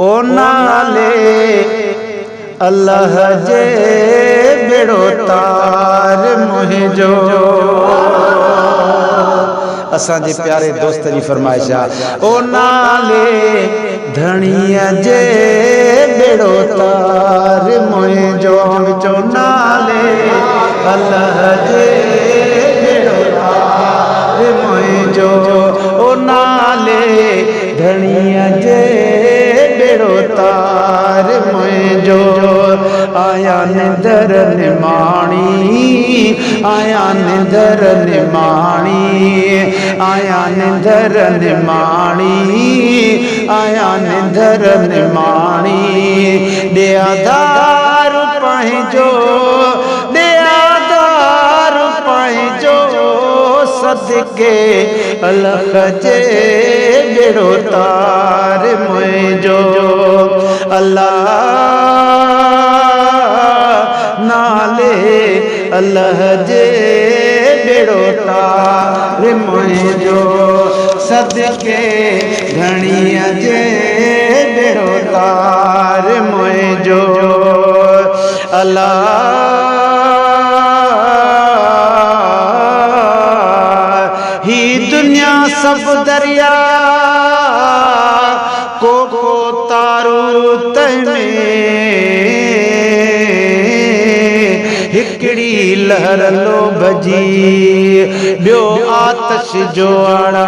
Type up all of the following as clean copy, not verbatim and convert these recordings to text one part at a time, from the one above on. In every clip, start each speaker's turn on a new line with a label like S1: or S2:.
S1: ओ नाले अल्लाह जे बेड़ो तार मुझो। असां जे प्यारे दोस्त जी फरमाइश आहे ओ नाले धणीअ जे बेड़ो तार मुझो। विचो नाले अल्लाह जे बेड़ो तार मुझो। ओ नाले धणीअ जे बेड़ो तार मुझो। आया निंदर निमाणी आया निंदर निमाणी आया निंदर निमाणी आया निंदर निमाणी। देआदार पंहिंजो देआदार पंहिंजो सदके अलख जे बेड़ो तार मुझो। अल्लाह नाले अल्लाह जे बेड़ो तार मुझो। सदके धणीअ जे बेड़ो तार मुझो। अल्लाह ही दुनिया सब दरिया को तारू तमें हिकड़ी लहर लो भजी बियो आतश जो आड़ा।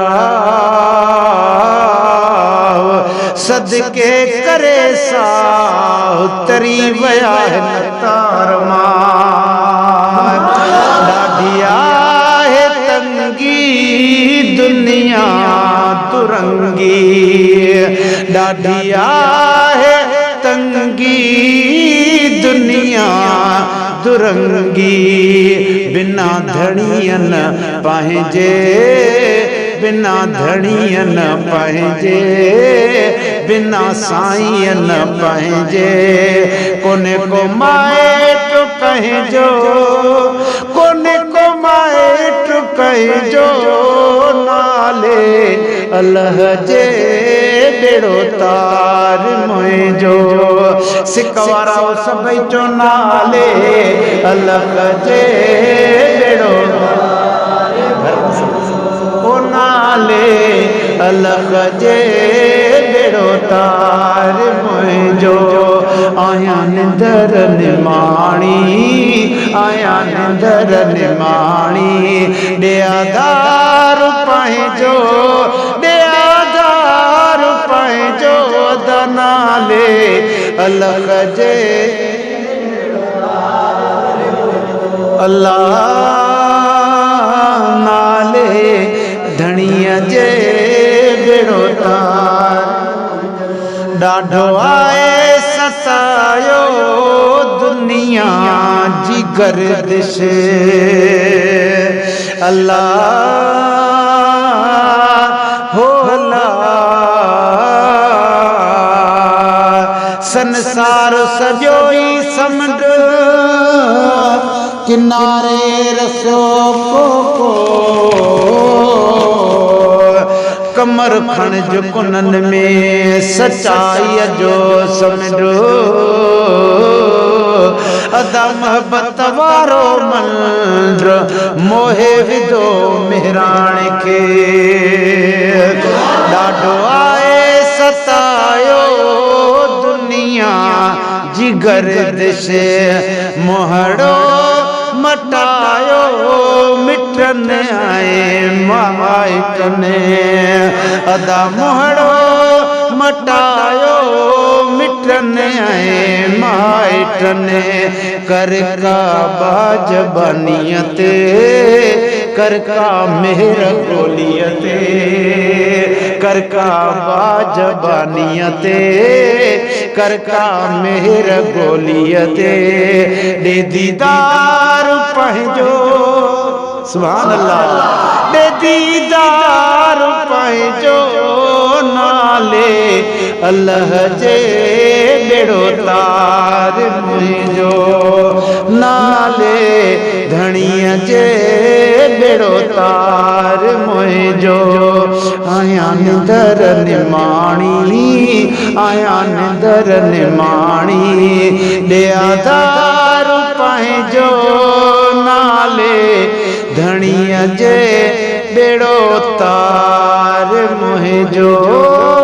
S1: सदके करे साह तरी वया तार मार। डाढिया है तंगी दुनिया तुरंगी डाढिया है तंगी दुनिया दुरंगी। बिना धणियन पंहिंजे बिना धणियन पंहिंजे बिना साईं पंहिंजे। कोने को माइट कहिजो कोने को माइट कहिजो। नाले अल्लाह जे बेड़ो तार मुझो। सिकवारा सभई चो नाले अल्लाह जे बेड़ो ओ नाले अल्लाह जे बेड़ो तार मुझो। आया निंदर निमाणी आया निंदर निमाणी। देआदार पंहिंजो देआदार पंहिंजो। नाले अल्लाह जे अल्लाह नाले धणीअ जे बेड़ो तार। ॾाढो आहे सतायो दुनिया जी गर्दिश। अल्लाह हो अल्लाह संसार सॼो ई समुंड किनारे रसो को कमर खणज कुनन में सचाई जो समुंड। अदा मोहब्बत वारो मंड मोहे विदो मेहराण के। ॾाढो आहे सतायो दुनिया जी गर्दिश। मोहड़ो मटायो मिटन आए माइटन। अदा मोहड़ो मटायो मिटन आए माइटन। कर का बाज बनियते कर का मेहर गोलियते कर का बाज बनियते कर का मेहर गोलियते। दे दीदार पंहिंजो सुभान अल्लाह। दे दीदार पंहिंजो नाले अल्लाह जे बेड़ो तार मुझो। नाले धणीअ जे बेड़ो बेड़ो तार मुझो आया निदर निमाणी आया निदर निमाणी दिया दारू पंहिंजो नाले धणीअ जे बेड़ो तार मुझो।